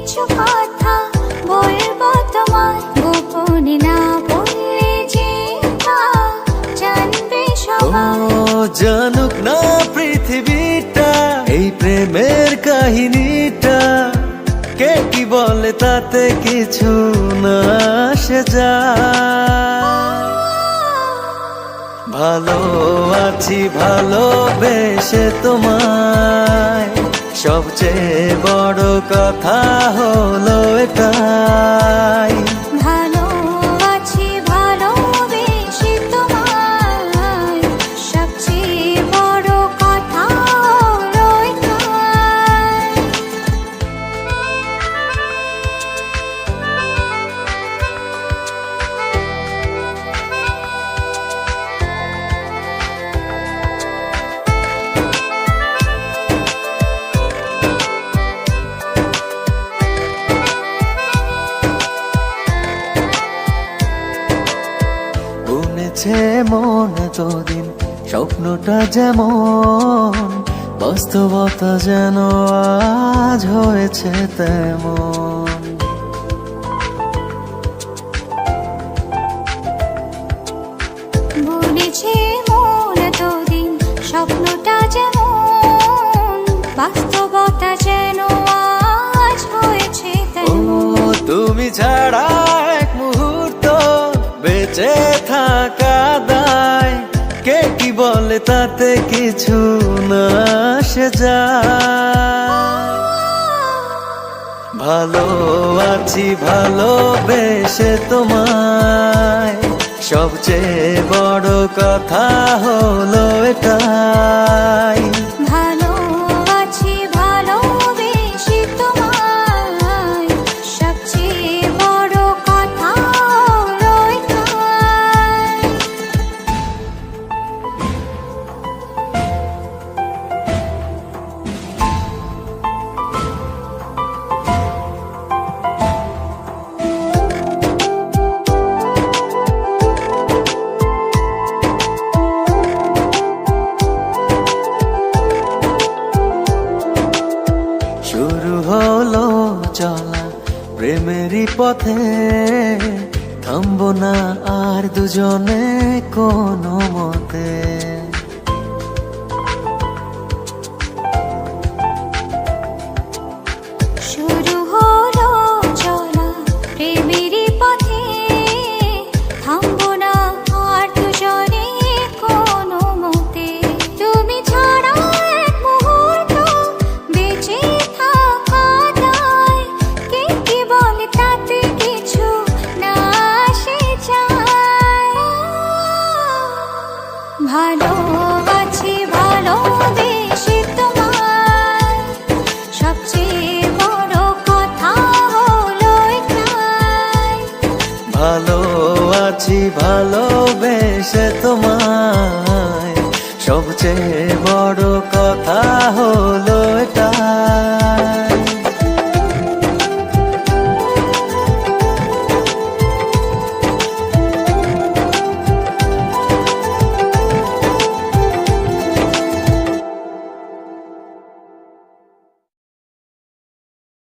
কিছু কথা বলবো তোমায়, গোপনে না বললে যে তা জানবে সবাই। ও জানুক না পৃথিবীটা এই প্রেমের কাহিনীটা, কে কি বলে তাতে কিছু না আসে যায়। ভালো আছি ভালোবেসে তোমায়, সবচেয়ে বড় কথা হলো এটাই। ভালো আছি ভালোবেসে তোমায়, সবচেয়ে বড় কথা হলো এটাই। বুনেছে মন এতদিন স্বপ্নটা যেমন, বাস্তবতা যেন আজ হয়েছে তেমন। বলেছে মন এতদিন স্বপ্নটা যেমন, বাস্তবতা যেন আজ হয়েছে ও তেমন। তুমি ছাড়া এক মুহূর্ত বেঁচে থাকা দায়, কে কি বলে তাতে কিছু না আসে যায়। ভালো আছি ভালোবেসে তোমায়, সবচেয়ে বড় কথা হলো এটাই। ভালো আছি ভালোবেসে তোমায়, সবচেয়ে বড় কথা হলো এটাই। শুরু হলো চলা প্রেমেরই পথে, থামবো না আর দুজনে কোনো মতে।